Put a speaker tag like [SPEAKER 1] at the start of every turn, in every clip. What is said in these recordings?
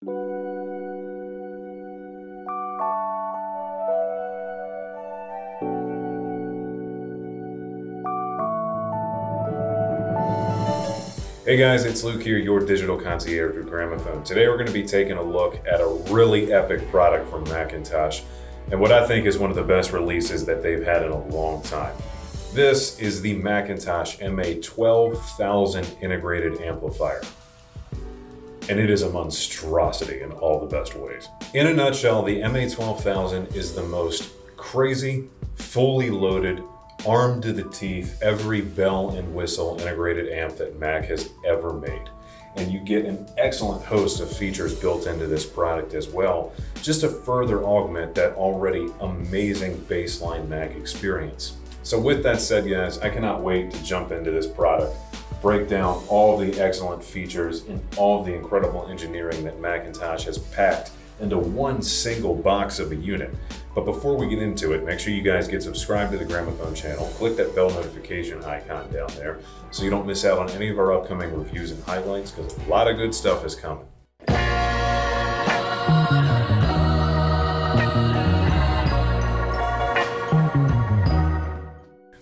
[SPEAKER 1] Hey guys, it's Luke here, your digital concierge with Gramophone. Today we're going to be taking a look at a really epic product from McIntosh, and what I think is one of the best releases that they've had in a long time. This is the McIntosh MA12000 Integrated Amplifier, and it is a monstrosity in all the best ways. In a nutshell, the MA12000 is the most crazy, fully loaded, armed to the teeth, every bell and whistle integrated amp that Mac has ever made. And you get an excellent host of features built into this product as well, just to further augment that already amazing baseline Mac experience. So with that said, guys, I cannot wait to jump into this product, break down all the excellent features and all the incredible engineering that McIntosh has packed into one single box of a unit. But before we get into it, make sure you guys get subscribed to the Gramophone channel. Click that bell notification icon down there so you don't miss out on any of our upcoming reviews and highlights, because a lot of good stuff is coming.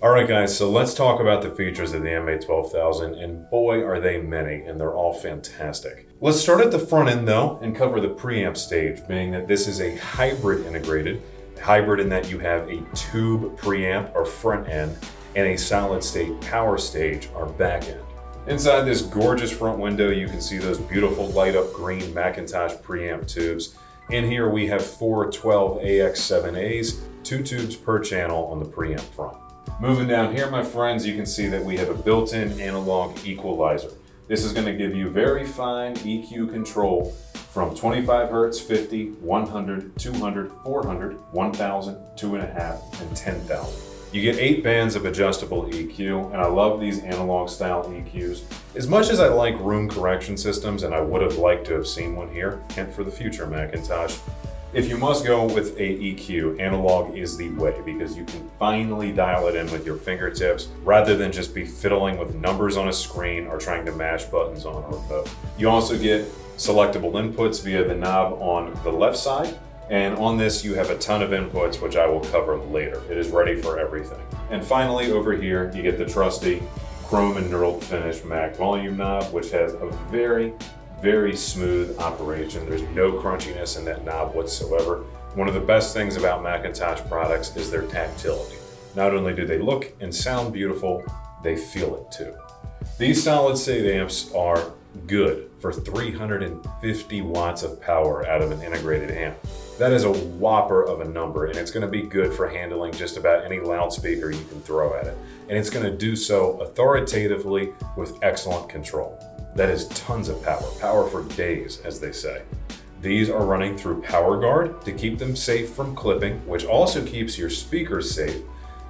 [SPEAKER 1] Alright guys, so let's talk about the features of the MA12000, and boy are they many, and they're all fantastic. Let's start at the front end though, and cover the preamp stage, being that this is a hybrid integrated. Hybrid in that you have a tube preamp or front end, and a solid state power stage or back end. Inside this gorgeous front window, you can see those beautiful light up green McIntosh preamp tubes. In here we have 4 12AX7As, 2 tubes per channel on the preamp front. Moving down here, my friends, you can see that we have a built-in analog equalizer. This is going to give you very fine EQ control from 25 Hertz, 50, 100, 200, 400, 1000, 2.5, and 10,000. You get 8 bands of adjustable EQ, and I love these analog style EQs. As much as I like room correction systems, and I would have liked to have seen one here, hint for the future, McIntosh, if you must go with a EQ, analog is the way, because you can finally dial it in with your fingertips rather than just be fiddling with numbers on a screen or trying to mash buttons on a remote. You also get selectable inputs via the knob on the left side, and on this you have a ton of inputs, which I will cover later. It is ready for everything. And finally, over here you get the trusty chrome and knurled finish Mac volume knob, which has a very smooth operation. There's no crunchiness in that knob whatsoever. One of the best things about McIntosh products is their tactility. Not only do they look and sound beautiful, they feel it too. These solid state amps are good for 350 watts of power out of an integrated amp. That is a whopper of a number, and it's going to be good for handling just about any loudspeaker you can throw at it. And it's going to do so authoritatively with excellent control. That is tons of power for days, as they say. These are running through PowerGuard to keep them safe from clipping, which also keeps your speakers safe.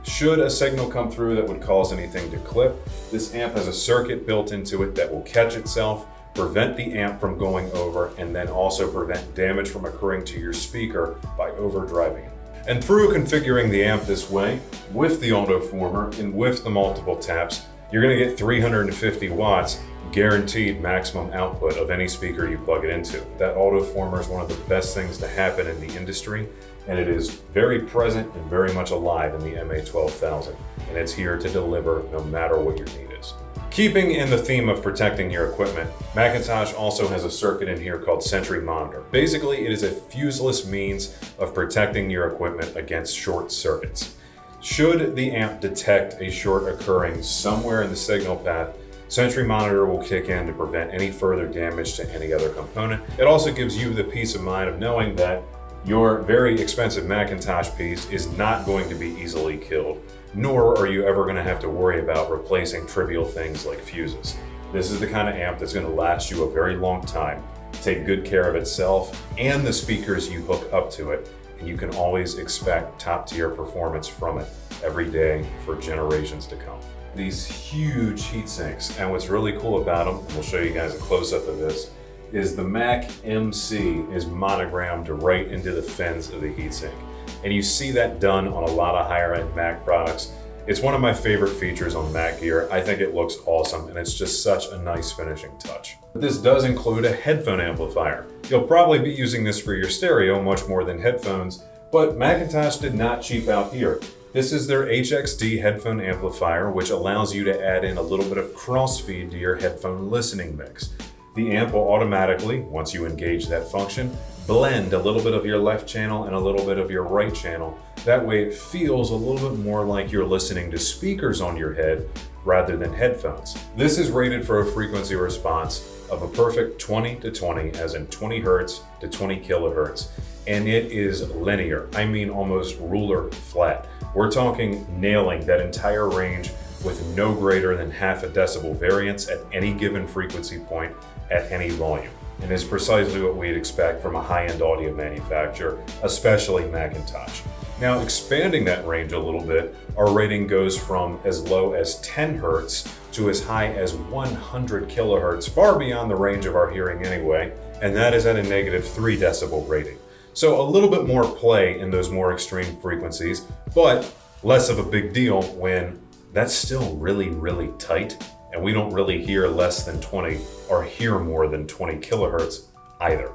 [SPEAKER 1] Should a signal come through that would cause anything to clip, this amp has a circuit built into it that will catch itself, prevent the amp from going over, and then also prevent damage from occurring to your speaker by overdriving it. And through configuring the amp this way, with the Autoformer and with the multiple taps, you're going to get 350 watts guaranteed maximum output of any speaker you plug it into. That Autoformer is one of the best things to happen in the industry, and it is very present and very much alive in the MA12000, and it's here to deliver no matter what your need is. Keeping in the theme of protecting your equipment, McIntosh also has a circuit in here called Sentry monitor. Basically, it is a fuseless means of protecting your equipment against short circuits. Should the amp detect a short occurring somewhere in the signal path, Sentry monitor will kick in to prevent any further damage to any other component. It also gives you the peace of mind of knowing that your very expensive McIntosh piece is not going to be easily killed, nor are you ever going to have to worry about replacing trivial things like fuses. This is the kind of amp that's going to last you a very long time, take good care of itself and the speakers you hook up to it, and you can always expect top-tier performance from it every day for generations to come. These huge heat sinks, and what's really cool about them, and we'll show you guys a close-up of this, is the Mac MC is monogrammed right into the fins of the heatsink. And you see that done on a lot of higher-end Mac products, It's one of my favorite features on Mac gear. I think it looks awesome and it's just such a nice finishing touch. This does include a headphone amplifier. You'll probably be using this for your stereo much more than headphones, but McIntosh did not cheap out here. This is their HXD Headphone Amplifier, which allows you to add in a little bit of crossfeed to your headphone listening mix. The amp will automatically, once you engage that function, blend a little bit of your left channel and a little bit of your right channel. That way it feels a little bit more like you're listening to speakers on your head rather than headphones. This is rated for a frequency response of a perfect 20 to 20, as in 20 hertz to 20 kilohertz. And it is linear. I mean almost ruler flat. We're talking nailing that entire range with no greater than half a decibel variance at any given frequency point at any volume. And is precisely what we'd expect from a high-end audio manufacturer, especially McIntosh. Now, expanding that range a little bit, our rating goes from as low as 10 hertz to as high as 100 kilohertz, far beyond the range of our hearing anyway, and that is at a negative 3 decibel rating. So a little bit more play in those more extreme frequencies, but less of a big deal when that's still really, really tight, and we don't really hear less than 20 or hear more than 20 kilohertz either.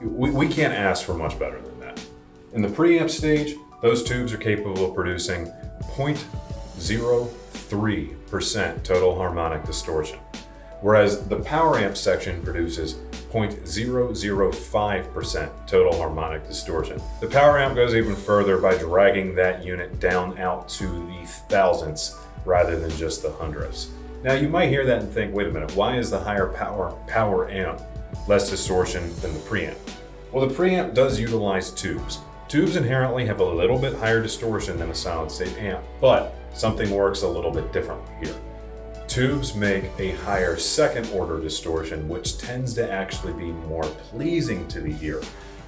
[SPEAKER 1] We can't ask for much better than that. In the preamp stage, those tubes are capable of producing 0.03% total harmonic distortion, whereas the power amp section produces 0.005% total harmonic distortion. The power amp goes even further by dragging that unit down out to the thousandths rather than just the hundredths. Now you might hear that and think, wait a minute, why is the higher power amp less distortion than the preamp? Well, the preamp does utilize tubes. Tubes inherently have a little bit higher distortion than a solid state amp, but something works a little bit differently here. Tubes make a higher second order distortion, which tends to actually be more pleasing to the ear.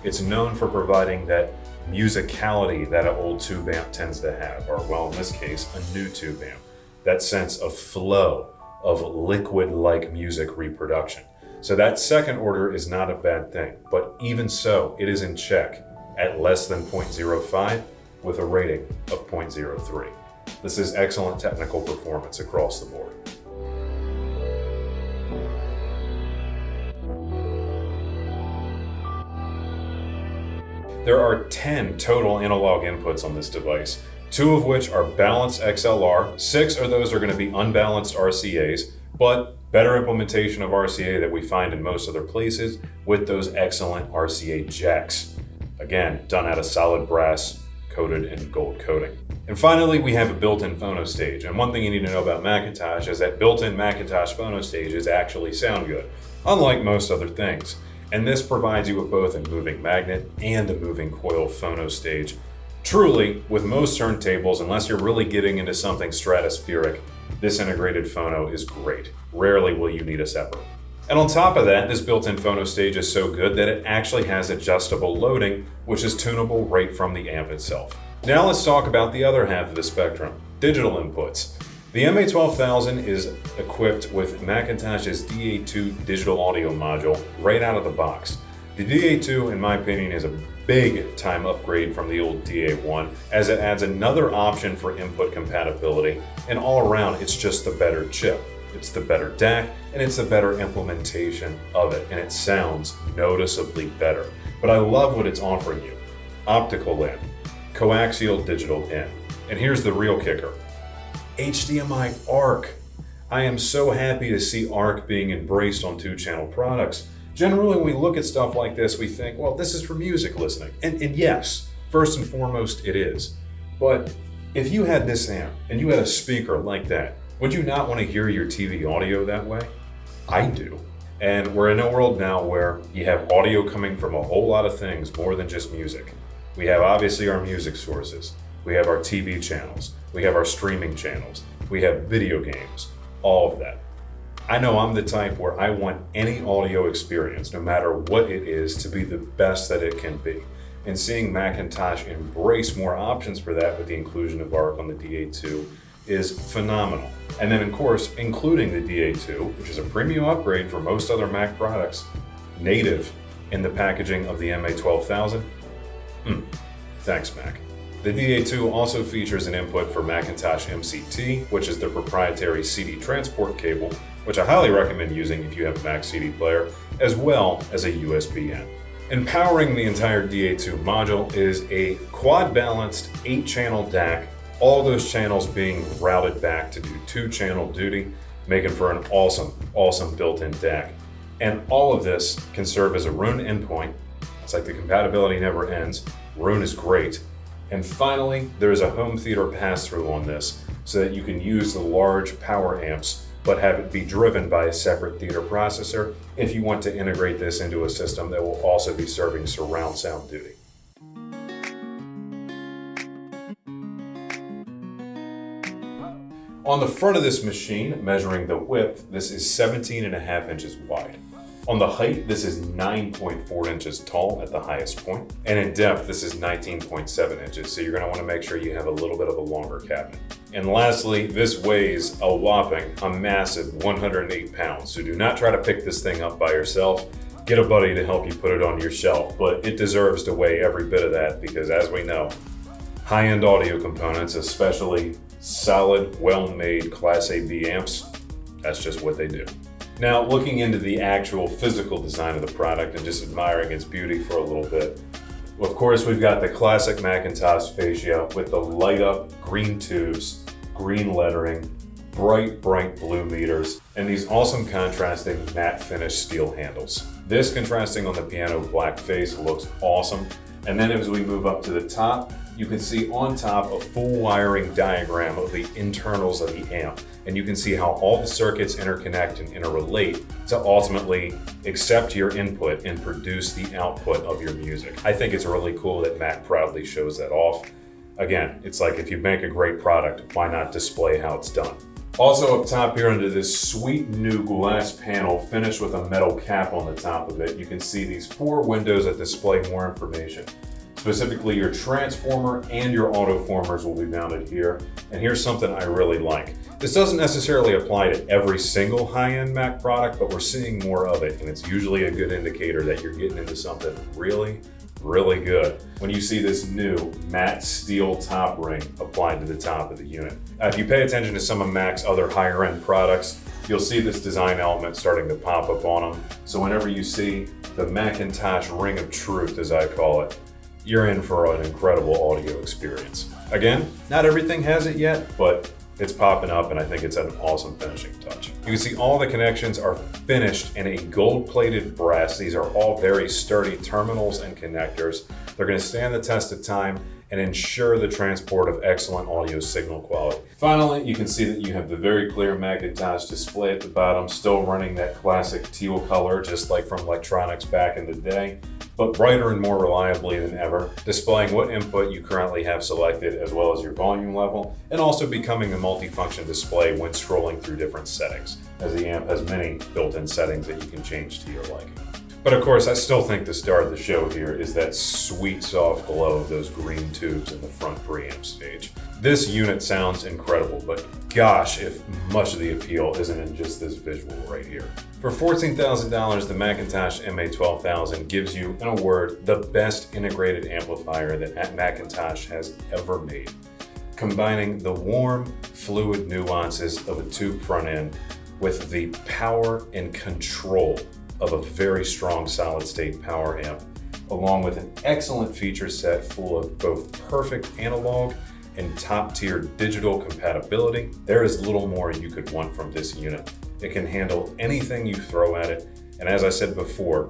[SPEAKER 1] It's known for providing that musicality that an old tube amp tends to have, or well, in this case, a new tube amp. That sense of flow, of liquid-like music reproduction. So that second order is not a bad thing, but even so, it is in check at less than 0.05 with a rating of 0.03. This is excellent technical performance across the board. There are 10 total analog inputs on this device, 2 of which are balanced XLR, 6 of those are going to be unbalanced RCAs, but better implementation of RCA that we find in most other places with those excellent RCA jacks. Again, done out of solid brass coated in gold coating. And finally, we have a built-in phono stage. And one thing you need to know about McIntosh is that built-in McIntosh phono stages actually sound good, unlike most other things. And this provides you with both a moving magnet and a moving coil phono stage. Truly, with most turntables, unless you're really getting into something stratospheric, this integrated phono is great. Rarely will you need a separate. And on top of that, this built-in phono stage is so good that it actually has adjustable loading, which is tunable right from the amp itself. Now let's talk about the other half of the spectrum, digital inputs. The MA12000 is equipped with McIntosh's DA2 digital audio module right out of the box. The DA2, in my opinion, is a big time upgrade from the old DA1, as it adds another option for input compatibility, and all around it's just the better chip. It's the better DAC, and it's a better implementation of it, and it sounds noticeably better. But I love what it's offering you. Optical in, coaxial digital in, and here's the real kicker. HDMI ARC. I am so happy to see ARC being embraced on 2-channel products. Generally, when we look at stuff like this, we think, well, this is for music listening. And yes, first and foremost, it is. But if you had this amp and you had a speaker like that, would you not want to hear your TV audio that way? I do. And we're in a world now where you have audio coming from a whole lot of things more than just music. We have obviously our music sources. We have our TV channels. We have our streaming channels. We have video games, all of that. I know I'm the type where I want any audio experience, no matter what it is, to be the best that it can be. And seeing McIntosh embrace more options for that with the inclusion of ARC on the DA2 is phenomenal. And then of course, including the DA2, which is a premium upgrade for most other Mac products, native in the packaging of the MA12000. Thanks, Mac. The DA2 also features an input for McIntosh MCT, which is their proprietary CD transport cable, which I highly recommend using if you have a Mac CD player, as well as a USB-N. Empowering the entire DA2 module is a quad-balanced 8-channel DAC, all those channels being routed back to do 2-channel duty, making for an awesome built-in DAC. And all of this can serve as a Roon endpoint. It's like the compatibility never ends. Roon is great. And finally, there's a home theater pass-through on this so that you can use the large power amps but have it be driven by a separate theater processor if you want to integrate this into a system that will also be serving surround sound duty. On the front of this machine, measuring the width, this is 17.5 inches wide. On the height, this is 9.4 inches tall at the highest point. And in depth, this is 19.7 inches. So you're gonna wanna make sure you have a little bit of a longer cabinet. And lastly, this weighs a whopping, a massive 108 pounds. So do not try to pick this thing up by yourself. Get a buddy to help you put it on your shelf, but it deserves to weigh every bit of that because as we know, high-end audio components, especially solid, well-made Class A/B amps, that's just what they do. Now, looking into the actual physical design of the product and just admiring its beauty for a little bit, of course, we've got the classic McIntosh fascia with the light-up green tubes, green lettering, bright blue meters, and these awesome contrasting matte finish steel handles. This contrasting on the piano black face looks awesome. And then as we move up to the top, you can see on top a full wiring diagram of the internals of the amp. And you can see how all the circuits interconnect and interrelate to ultimately accept your input and produce the output of your music. I think it's really cool that Mac proudly shows that off. Again, it's like if you make a great product, why not display how it's done? Also up top here under this sweet new glass panel finished with a metal cap on the top of it, you can see these 4 windows that display more information. Specifically, your transformer and your autoformers will be mounted here. And here's something I really like. This doesn't necessarily apply to every single high-end Mac product, but we're seeing more of it, and it's usually a good indicator that you're getting into something really good when you see this new matte steel top ring applied to the top of the unit. If you pay attention to some of Mac's other higher end products, you'll see this design element starting to pop up on them. So whenever you see the McIntosh ring of truth, as I call it, you're in for an incredible audio experience. Again, not everything has it yet, but it's popping up and I think it's an awesome finishing touch. You can see all the connections are finished in a gold-plated brass. These are all very sturdy terminals and connectors. They're going to stand the test of time and ensure the transport of excellent audio signal quality. Finally, you can see that you have the very clear McIntosh display at the bottom, still running that classic teal color, just like from electronics back in the day, but brighter and more reliably than ever, displaying what input you currently have selected as well as your volume level, and also becoming a multifunction display when scrolling through different settings, as the amp has many built-in settings that you can change to your liking. But of course, I still think the star of the show here is that sweet soft glow of those green tubes in the front preamp stage. This unit sounds incredible, but gosh, if much of the appeal isn't in just this visual right here. For $14,000, the McIntosh MA12000 gives you, in a word, the best integrated amplifier that McIntosh has ever made. Combining the warm, fluid nuances of a tube front end with the power and control of a very strong solid-state power amp, along with an excellent feature set full of both perfect analog and top-tier digital compatibility, there is little more you could want from this unit. It can handle anything you throw at it, and as I said before,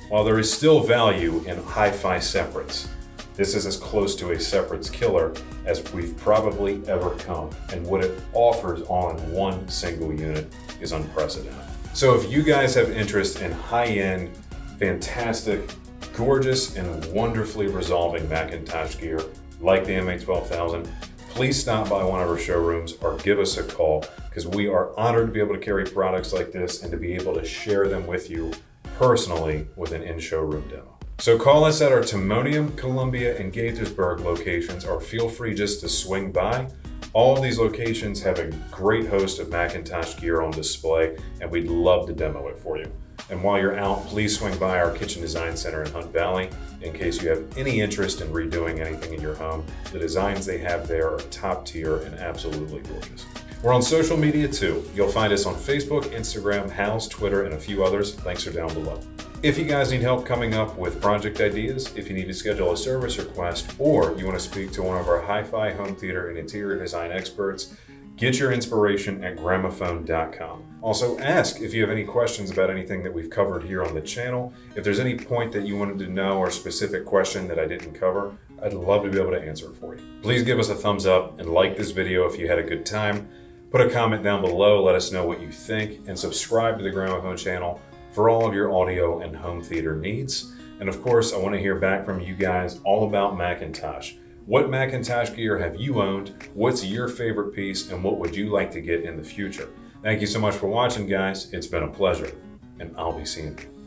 [SPEAKER 1] while there is still value in hi-fi separates, this is as close to a separates killer as we've probably ever come, and what it offers all in one single unit is unprecedented. So if you guys have interest in high-end, fantastic, gorgeous, and wonderfully resolving McIntosh gear like the MA12000, please stop by one of our showrooms or give us a call because we are honored to be able to carry products like this and to be able to share them with you personally with an in-showroom demo. So call us at our Timonium, Columbia, and Gaithersburg locations or feel free just to swing by. All of these locations have a great host of McIntosh gear on display, and we'd love to demo it for you. And while you're out, please swing by our Kitchen Design Center in Hunt Valley in case you have any interest in redoing anything in your home. The designs they have there are top tier and absolutely gorgeous. We're on social media too. You'll find us on Facebook, Instagram, Houzz, Twitter, and a few others. Links are down below. If you guys need help coming up with project ideas, if you need to schedule a service request, or you want to speak to one of our hi-fi, home theater, and interior design experts, get your inspiration at Gramophone.com. Also, ask if you have any questions about anything that we've covered here on the channel. If there's any point that you wanted to know or specific question that I didn't cover, I'd love to be able to answer it for you. Please give us a thumbs up and like this video if you had a good time. Put a comment down below, let us know what you think, and subscribe to the Gramophone channel for all of your audio and home theater needs. And of course, I want to hear back from you guys all about McIntosh. What McIntosh gear have you owned? What's your favorite piece? And what would you like to get in the future? Thank you so much for watching, guys. It's been a pleasure, and I'll be seeing you.